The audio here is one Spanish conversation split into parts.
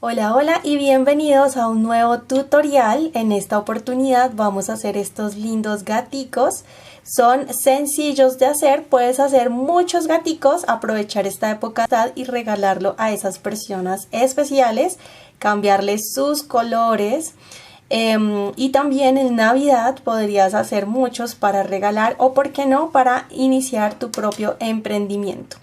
Hola, hola y bienvenidos a un nuevo tutorial. En esta oportunidad vamos a hacer estos lindos gaticos. Son sencillos de hacer, puedes hacer muchos gaticos, aprovechar esta época y regalarlo a esas personas especiales, cambiarles sus colores. Y también en Navidad podrías hacer muchos para regalar o, por qué no, para iniciar tu propio emprendimiento.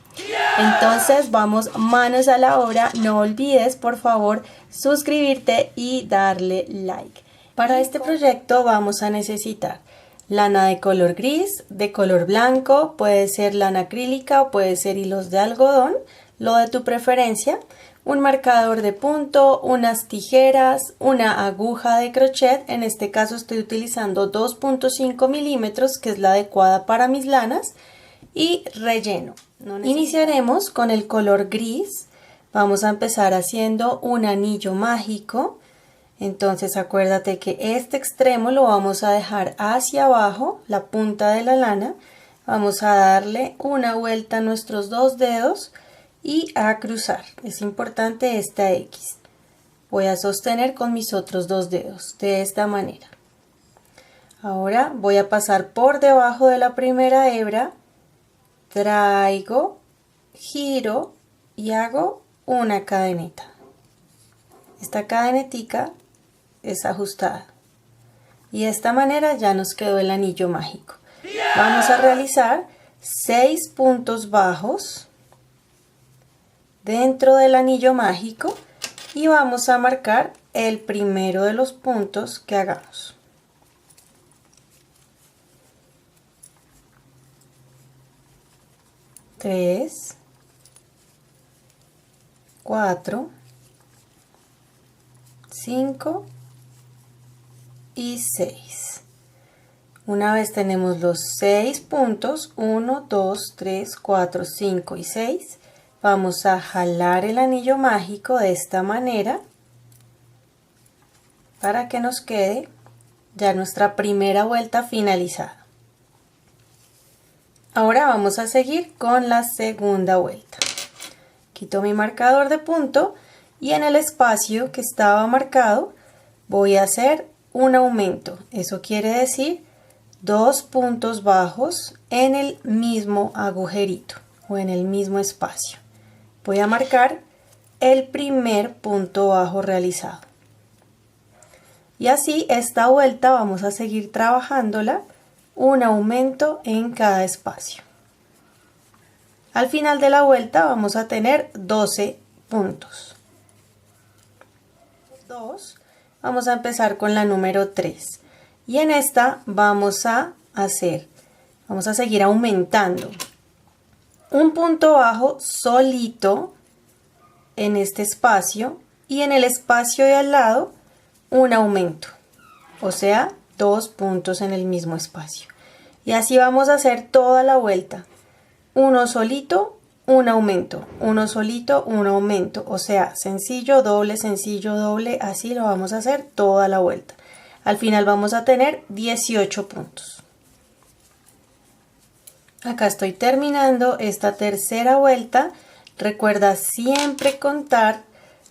Entonces vamos manos a la obra. No olvides por favor suscribirte y darle like. Para este proyecto vamos a necesitar lana de color gris, de color blanco, puede ser lana acrílica o puede ser hilos de algodón, lo de tu preferencia, un marcador de punto, unas tijeras, una aguja de crochet. En este caso estoy utilizando 2.5 milímetros, que es la adecuada para mis lanas, y relleno. Iniciaremos con el color gris. Vamos a empezar haciendo un anillo mágico. Entonces acuérdate que este extremo lo vamos a dejar hacia abajo, la punta de la lana. Vamos a darle una vuelta a nuestros dos dedos y a cruzar. Es importante esta X. Voy a sostener con mis otros dos dedos de esta manera. Ahora voy a pasar por debajo de la primera hebra, traigo, giro y hago una cadeneta. Esta cadenetica es ajustada y de esta manera ya nos quedó el anillo mágico. Vamos a realizar 6 puntos bajos dentro del anillo mágico y vamos a marcar el primero de los puntos que hagamos. Tres, 4, 5 y 6. Una vez tenemos los 6 puntos, 1, 2, 3, 4, 5 y 6, vamos a jalar el anillo mágico de esta manera para que nos quede ya nuestra primera vuelta finalizada. Ahora vamos a seguir con la segunda vuelta. Quito mi marcador de punto y en el espacio que estaba marcado voy a hacer un aumento. Eso quiere decir 2 puntos bajos en el mismo agujerito o en el mismo espacio. Voy a marcar el primer punto bajo realizado. Y así esta vuelta vamos a seguir trabajándola, un aumento en cada espacio. Al final de la vuelta vamos a tener 12 puntos. Vamos a empezar con la número 3 y en esta vamos a seguir aumentando un punto bajo solito en este espacio y en el espacio de al lado un aumento, o sea, 2 puntos en el mismo espacio. Y así vamos a hacer toda la vuelta. Uno solito, un aumento, uno solito, un aumento, o sea, sencillo, doble, así lo vamos a hacer toda la vuelta. Al final vamos a tener 18 puntos. Acá estoy terminando esta tercera vuelta. Recuerda siempre contar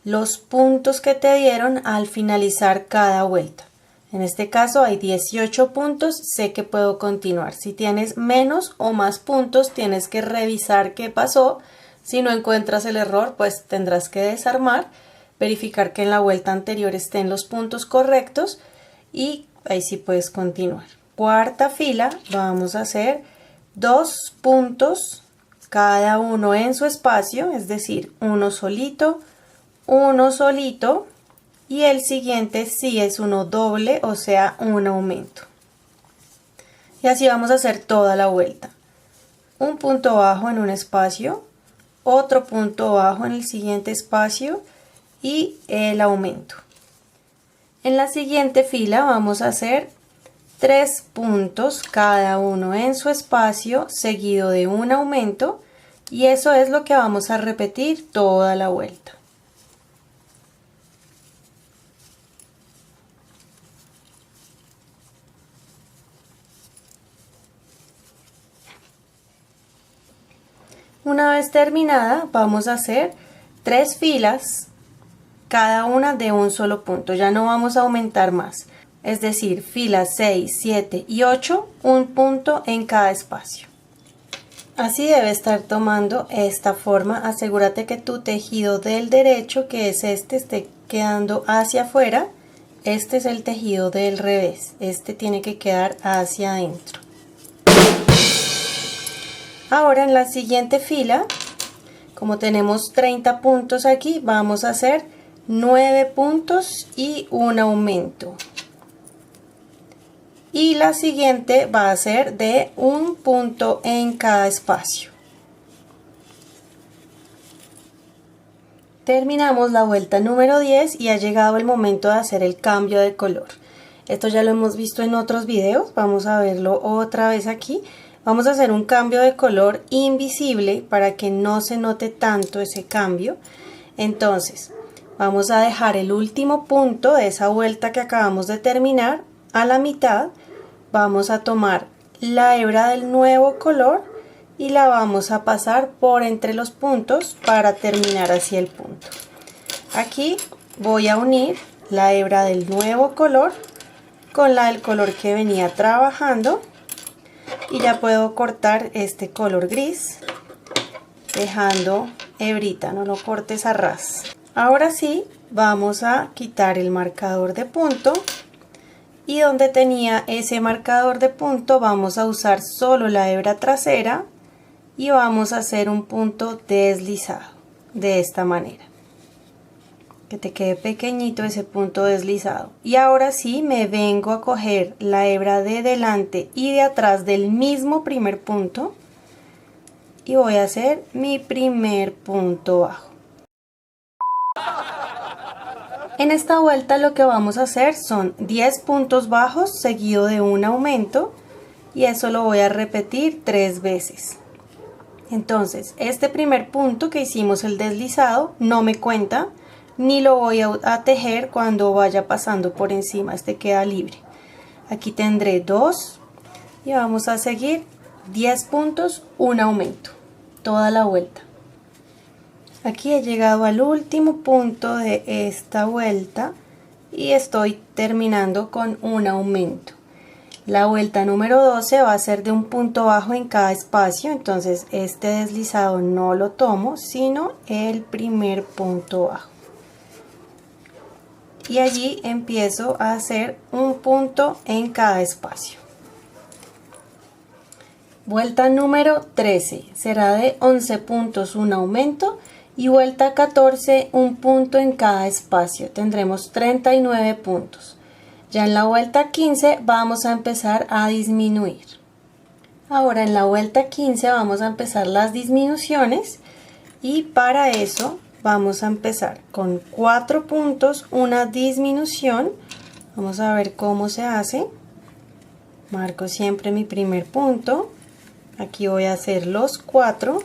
los puntos que te dieron al finalizar cada vuelta. En este caso hay 18 puntos, sé que puedo continuar. Si tienes menos o más puntos, tienes que revisar qué pasó. Si no encuentras el error, pues tendrás que desarmar, verificar que en la vuelta anterior estén los puntos correctos y ahí sí puedes continuar. Cuarta fila, vamos a hacer 2 puntos, cada uno en su espacio, es decir, uno solito, y el siguiente sí es uno doble, o sea, un aumento. Y así vamos a hacer toda la vuelta. Un punto bajo en un espacio, otro punto bajo en el siguiente espacio y el aumento. En la siguiente fila vamos a hacer 3 puntos, cada uno en su espacio, seguido de un aumento, y eso es lo que vamos a repetir toda la vuelta. Una vez terminada, vamos a hacer 3 filas cada una de un solo punto, ya no vamos a aumentar más, es decir, filas 6, 7 y 8, un punto en cada espacio. Así debe estar tomando esta forma. Asegúrate que tu tejido del derecho, que es este, esté quedando hacia afuera. Este es el tejido del revés, este tiene que quedar hacia adentro. Ahora en la siguiente fila, como tenemos 30 puntos aquí, vamos a hacer 9 puntos y un aumento. Y la siguiente va a ser de un punto en cada espacio. Terminamos la vuelta número 10 y ha llegado el momento de hacer el cambio de color. Esto ya lo hemos visto en otros videos, vamos a verlo otra vez aquí. Vamos a hacer un cambio de color invisible para que no se note tanto ese cambio. Entonces, vamos a dejar el último punto de esa vuelta que acabamos de terminar a la mitad. Vamos a tomar la hebra del nuevo color y la vamos a pasar por entre los puntos para terminar así el punto. Aquí voy a unir la hebra del nuevo color con la del color que venía trabajando y ya puedo cortar este color gris dejando hebrita, no lo cortes a ras. Ahora sí vamos a quitar el marcador de punto y donde tenía ese marcador de punto vamos a usar solo la hebra trasera y vamos a hacer un punto deslizado de esta manera, que te quede pequeñito ese punto deslizado. Y ahora sí me vengo a coger la hebra de delante y de atrás del mismo primer punto y voy a hacer mi primer punto bajo. En esta vuelta lo que vamos a hacer son 10 puntos bajos seguido de un aumento y eso lo voy a repetir 3 veces. Entonces, este primer punto que hicimos el deslizado no me cuenta, ni lo voy a tejer cuando vaya pasando por encima, este queda libre. Aquí tendré 2 y vamos a seguir 10 puntos, un aumento, toda la vuelta. Aquí he llegado al último punto de esta vuelta y estoy terminando con un aumento. La vuelta número 12 va a ser de un punto bajo en cada espacio, entonces este deslizado no lo tomo, sino el primer punto bajo. Y allí empiezo a hacer un punto en cada espacio. Vuelta número 13 será de 11 puntos, un aumento, y vuelta 14, un punto en cada espacio. Tendremos 39 puntos. Ya en la vuelta 15 vamos a empezar a disminuir. Ahora en la vuelta 15 vamos a empezar las disminuciones y para eso vamos a empezar con 4 puntos, una disminución. Vamos a ver cómo se hace. Marco siempre mi primer punto. Aquí voy a hacer los 4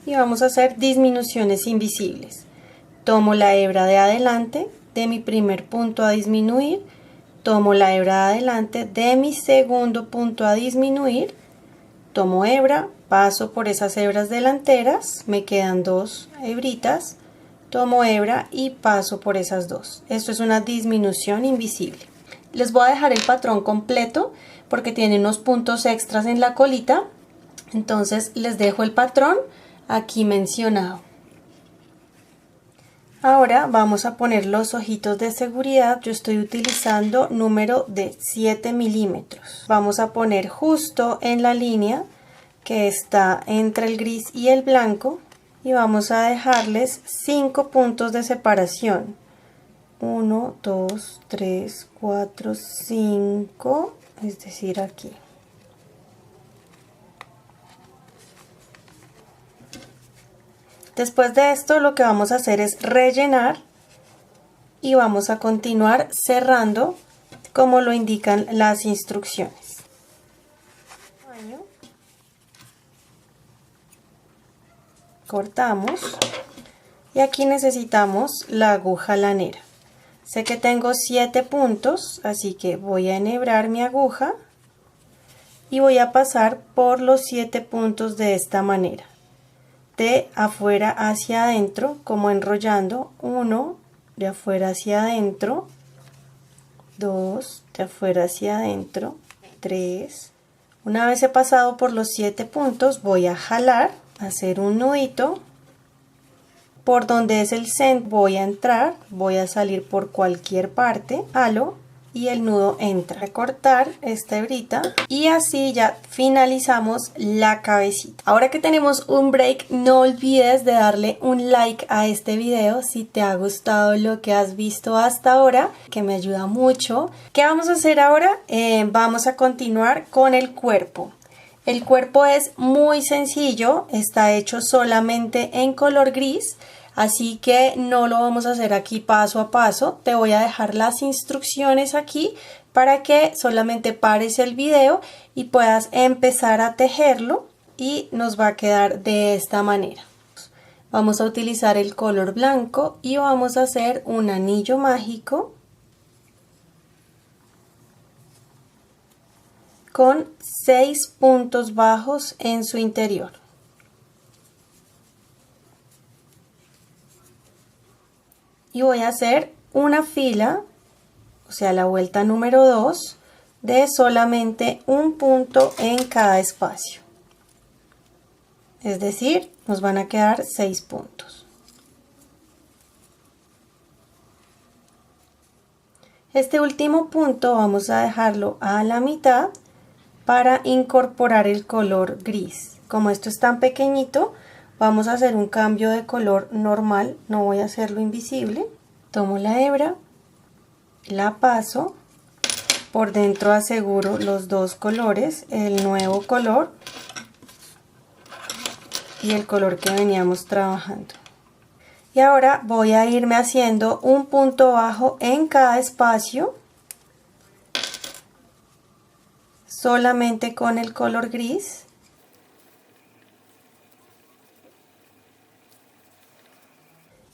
y vamos a hacer disminuciones invisibles. Tomo la hebra de adelante de mi primer punto a disminuir, tomo la hebra de adelante de mi segundo punto a disminuir, tomo hebra, paso por esas hebras delanteras, me quedan 2 hebritas, tomo hebra y paso por esas 2. Esto es una disminución invisible. Les voy a dejar el patrón completo porque tiene unos puntos extras en la colita, entonces les dejo el patrón aquí mencionado. Ahora vamos a poner los ojitos de seguridad. Yo estoy utilizando número de 7 milímetros. Vamos a poner justo en la línea que está entre el gris y el blanco y vamos a dejarles 5 puntos de separación. 1, 2, 3, 4, 5, es decir aquí. Después de esto lo que vamos a hacer es rellenar y vamos a continuar cerrando como lo indican las instrucciones. Cortamos y aquí necesitamos la aguja lanera. Sé que tengo 7 puntos, así que voy a enhebrar mi aguja y voy a pasar por los 7 puntos de esta manera. de afuera hacia adentro, como enrollando. 1 de afuera hacia adentro, 2 de afuera hacia adentro, 3. Una vez he pasado por los 7 puntos, voy a jalar, hacer un nudito. Por donde es el centro voy a entrar, voy a salir por cualquier parte, halo y el nudo entra. Recortar esta hebrita y así ya finalizamos la cabecita. Ahora que tenemos un break, no olvides de darle un like a este video si te ha gustado lo que has visto hasta ahora, que me ayuda mucho. ¿Qué vamos a hacer ahora? Vamos a continuar con el cuerpo. El cuerpo es muy sencillo, está hecho solamente en color gris. Así que no lo vamos a hacer aquí paso a paso. Te voy a dejar las instrucciones aquí para que solamente pares el video y puedas empezar a tejerlo y nos va a quedar de esta manera. Vamos a utilizar el color blanco y vamos a hacer un anillo mágico con 6 puntos bajos en su interior. Y voy a hacer una fila, o sea la vuelta número 2, de solamente un punto en cada espacio. Es decir, nos van a quedar 6 puntos. Este último punto vamos a dejarlo a la mitad para incorporar el color gris. Como esto es tan pequeñito, vamos a hacer un cambio de color normal, no voy a hacerlo invisible. Tomo la hebra, la paso, por dentro aseguro los dos colores, el nuevo color y el color que veníamos trabajando. Y ahora voy a irme haciendo un punto bajo en cada espacio, solamente con el color gris.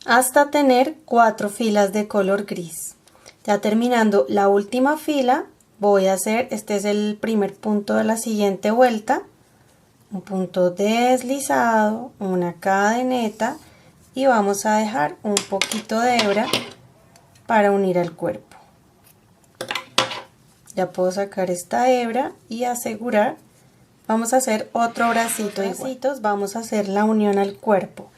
Hasta tener 4 filas de color gris. Ya terminando la última fila, voy a hacer, este es el primer punto de la siguiente vuelta, un punto deslizado, una cadeneta y vamos a dejar un poquito de hebra para unir al cuerpo. Ya puedo sacar esta hebra y asegurar. Vamos a hacer otro bracito, vamos a hacer la unión al cuerpo.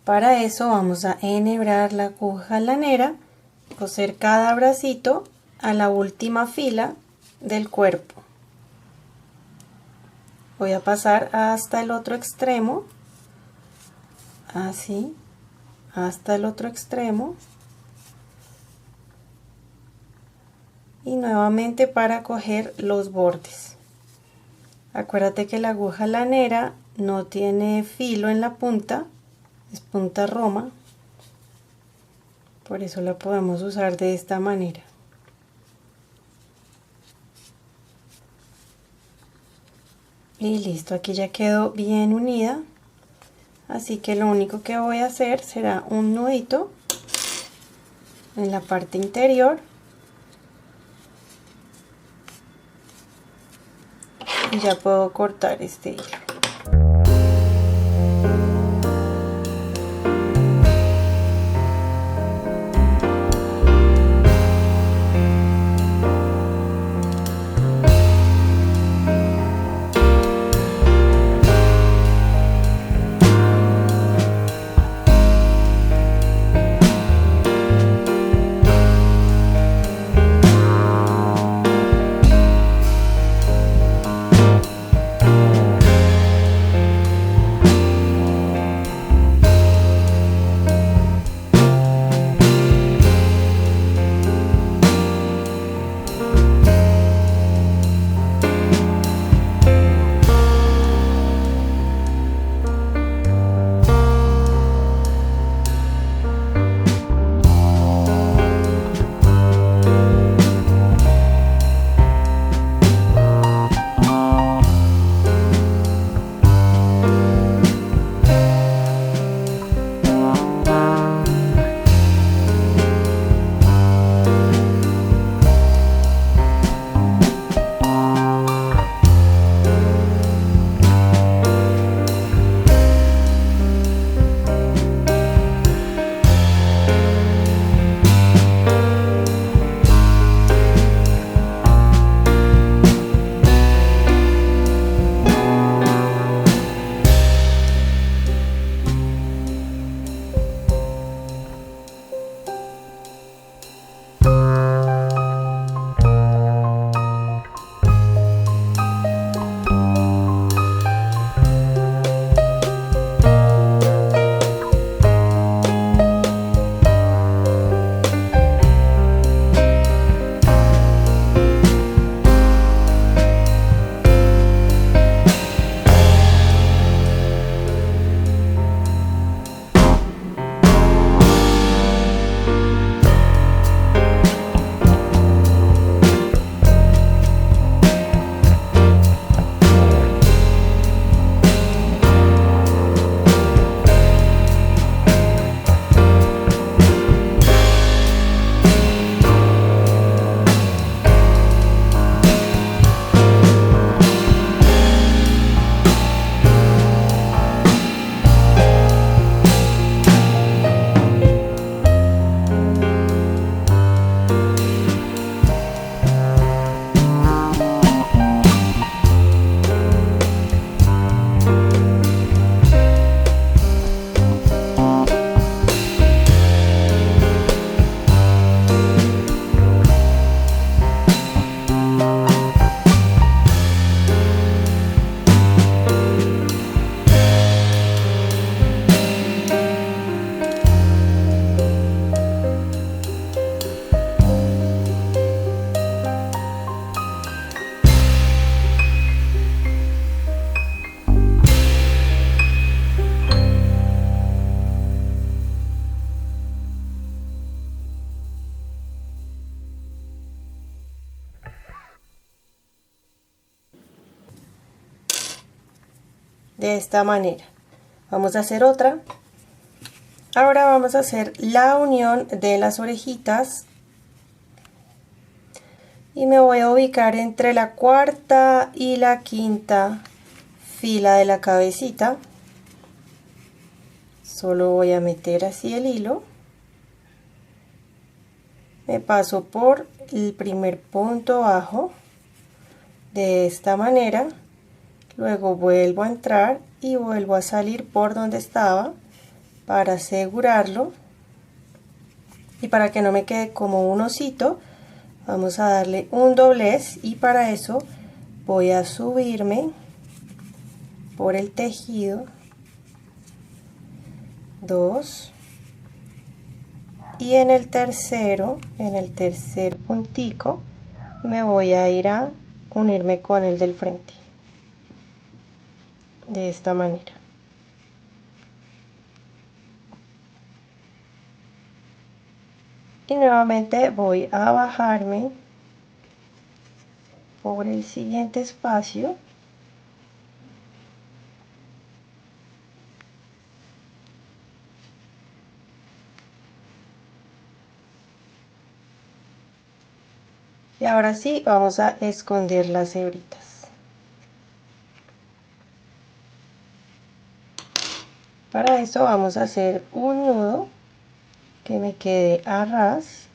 Para eso vamos a enhebrar la aguja lanera, coser cada bracito a la última fila del cuerpo. Voy a pasar hasta el otro extremo, así, hasta el otro extremo. Y nuevamente para coger los bordes. Acuérdate que la aguja lanera no tiene filo en la punta. Es punta roma, por eso la podemos usar de esta manera. Y listo, aquí ya quedó bien unida, así que lo único que voy a hacer será un nudito en la parte interior y ya puedo cortar este hilo. de esta manera. Vamos a hacer otra. Ahora vamos a hacer la unión de las orejitas y me voy a ubicar entre la cuarta y la quinta fila de la cabecita. Solo voy a meter así el hilo, me paso por el primer punto bajo de esta manera, luego vuelvo a entrar y vuelvo a salir por donde estaba para asegurarlo, y para que no me quede como un osito vamos a darle un doblez, y para eso voy a subirme por el tejido 2 y en el tercer puntico me voy a ir a unirme con el del frente de esta manera. Y nuevamente voy a bajarme por el siguiente espacio y ahora sí vamos a esconder las hebritas. Para eso vamos a hacer un nudo que me quede a ras,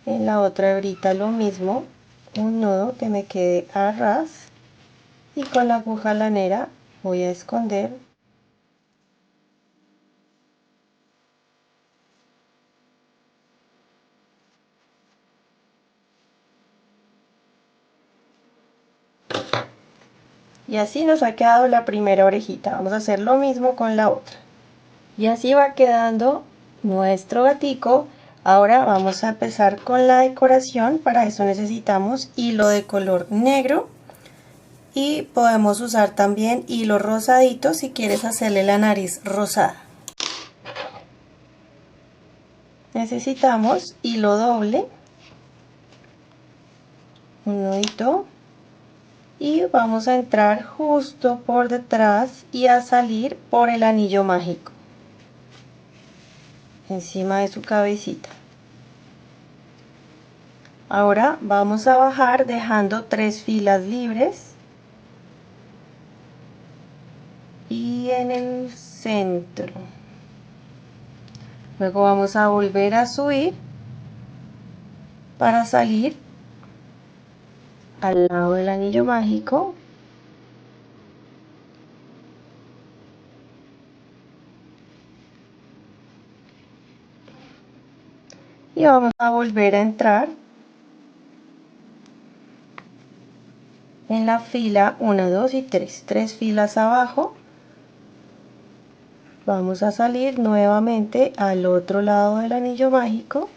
en la otra hebrita lo mismo, un nudo que me quede a ras, y con la aguja lanera voy a esconder y así nos ha quedado la primera orejita. Vamos a hacer lo mismo con la otra y así va quedando nuestro gatico. Ahora vamos a empezar con la decoración. Para eso necesitamos hilo de color negro y podemos usar también hilo rosadito si quieres hacerle la nariz rosada. Necesitamos hilo doble, un nudito, y vamos a entrar justo por detrás y a salir por el anillo mágico encima de su cabecita. Ahora vamos a bajar dejando 3 filas libres y en el centro. Luego vamos a volver a subir para salir al lado del anillo mágico. Y vamos a volver a entrar en la fila 1, 2 y 3. 3 filas abajo. Vamos a salir nuevamente al otro lado del anillo mágico.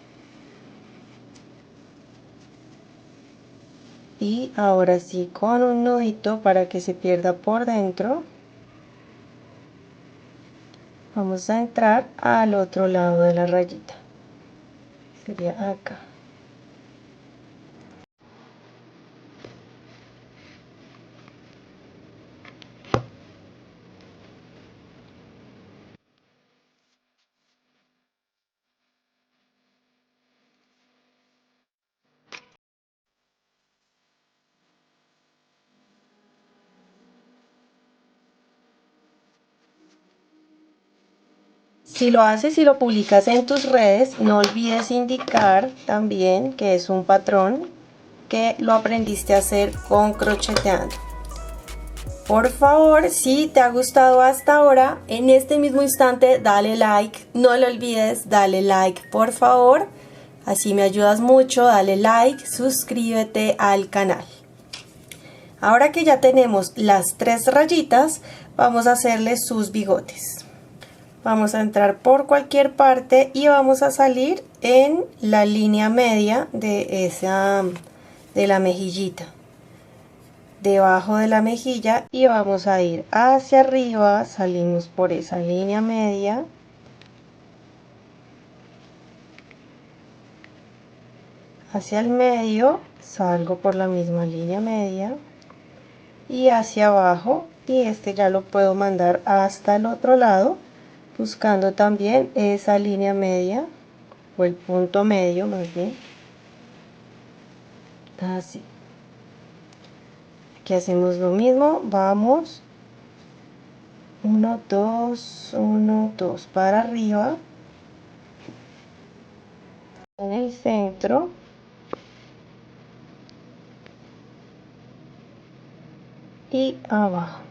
Y ahora sí, con un nudito para que se pierda por dentro, vamos a entrar al otro lado de la rayita. Sería acá. Si lo haces y lo publicas en tus redes, no olvides indicar también que es un patrón que lo aprendiste a hacer con Crocheteando. Por favor, si te ha gustado hasta ahora, en este mismo instante dale like, no lo olvides, dale like por favor, así me ayudas mucho, dale like, suscríbete al canal. Ahora que ya tenemos las 3 rayitas, vamos a hacerle sus bigotes. Vamos a entrar por cualquier parte y vamos a salir en la línea media de la mejillita, debajo de la mejilla, y vamos a ir hacia arriba, salimos por esa línea media, hacia el medio, salgo por la misma línea media y hacia abajo y este ya lo puedo mandar hasta el otro lado, buscando también esa línea media o el punto medio más bien. Así. Aquí hacemos lo mismo, vamos 1 2 1 2 para arriba, en el centro, y abajo.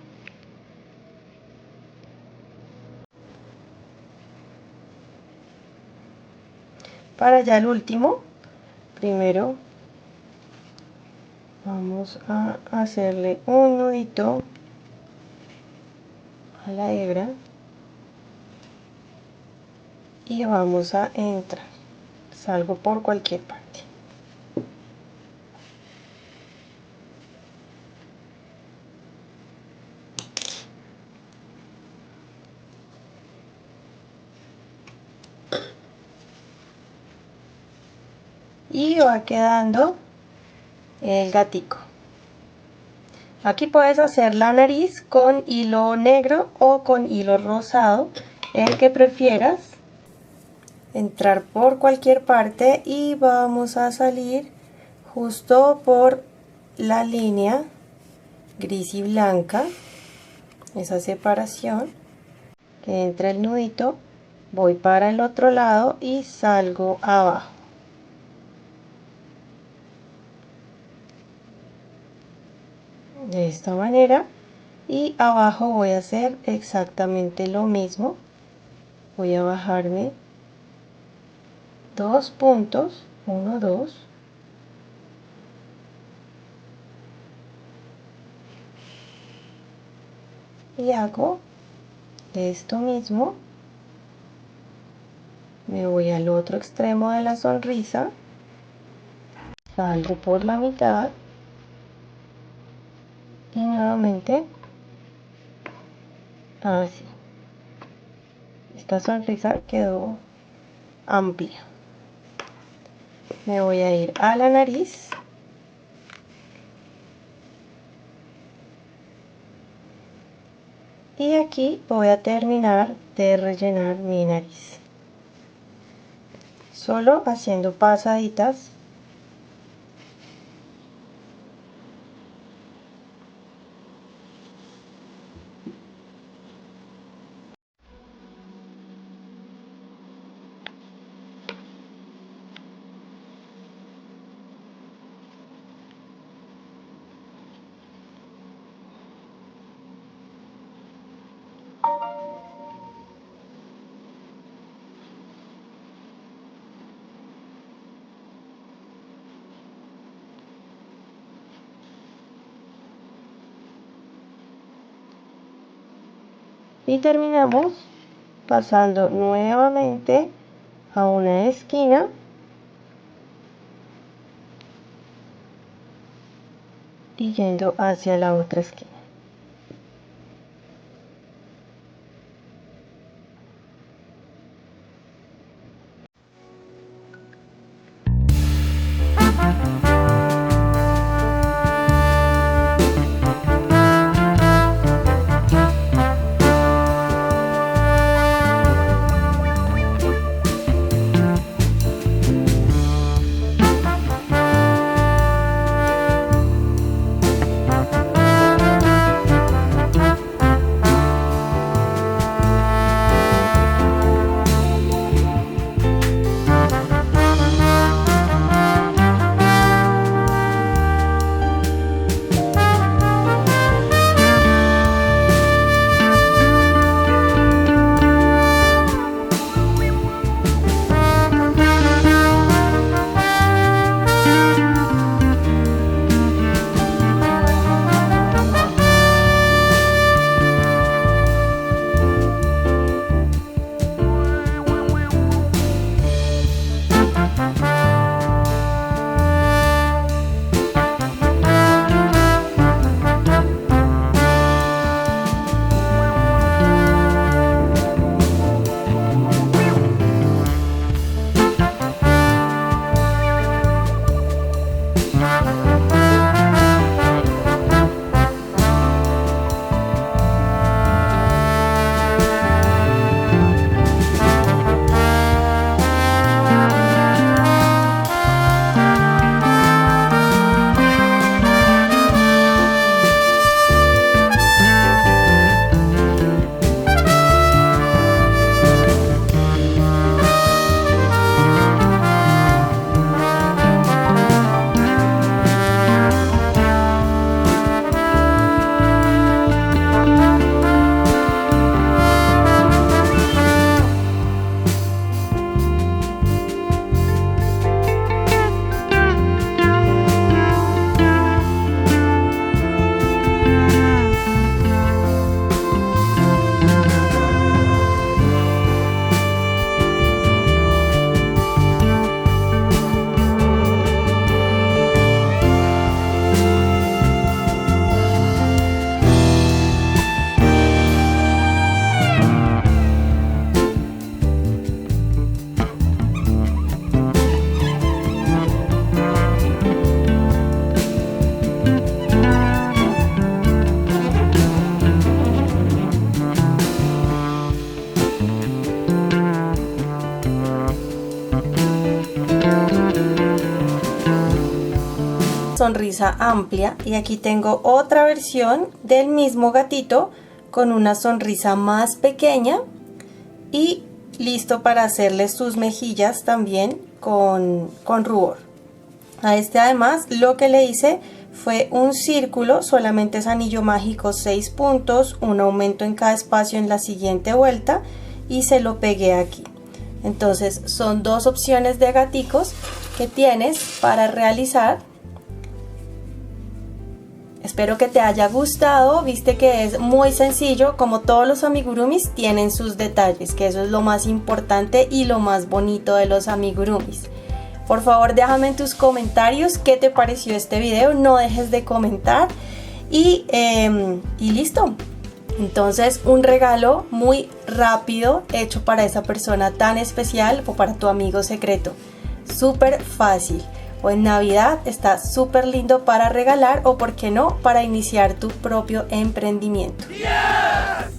Para ya el último, primero vamos a hacerle un nudito a la hebra y vamos a entrar. Salgo por cualquier parte. Y va quedando el gatico. Aquí puedes hacer la nariz con hilo negro o con hilo rosado, el que prefieras. Entrar por cualquier parte y vamos a salir justo por la línea gris y blanca, esa separación, que entra el nudito, voy para el otro lado y salgo abajo. De esta manera, y abajo voy a hacer exactamente lo mismo. Voy a bajarme 2 puntos, 1 2, y hago esto mismo. Me voy al otro extremo de la sonrisa, salgo por la mitad y nuevamente así. Esta sonrisa quedó amplia. Me voy a ir a la nariz y aquí voy a terminar de rellenar mi nariz, solo haciendo pasaditas. Y terminamos pasando nuevamente a una esquina y yendo hacia la otra esquina. sonrisa amplia, y aquí tengo otra versión del mismo gatito con una sonrisa más pequeña y listo para hacerle sus mejillas también con rubor. A este además lo que le hice fue un círculo, solamente es anillo mágico 6 puntos, un aumento en cada espacio en la siguiente vuelta y se lo pegué aquí. Entonces son dos opciones de gaticos que tienes para realizar. Espero que te haya gustado. Viste que es muy sencillo, como todos los amigurumis tienen sus detalles, que eso es lo más importante y lo más bonito de los amigurumis. Por favor, déjame en tus comentarios qué te pareció este video, no dejes de comentar y listo. Entonces, un regalo muy rápido hecho para esa persona tan especial o para tu amigo secreto. Súper fácil. O en Navidad está súper lindo para regalar o, por qué no, para iniciar tu propio emprendimiento. Yes.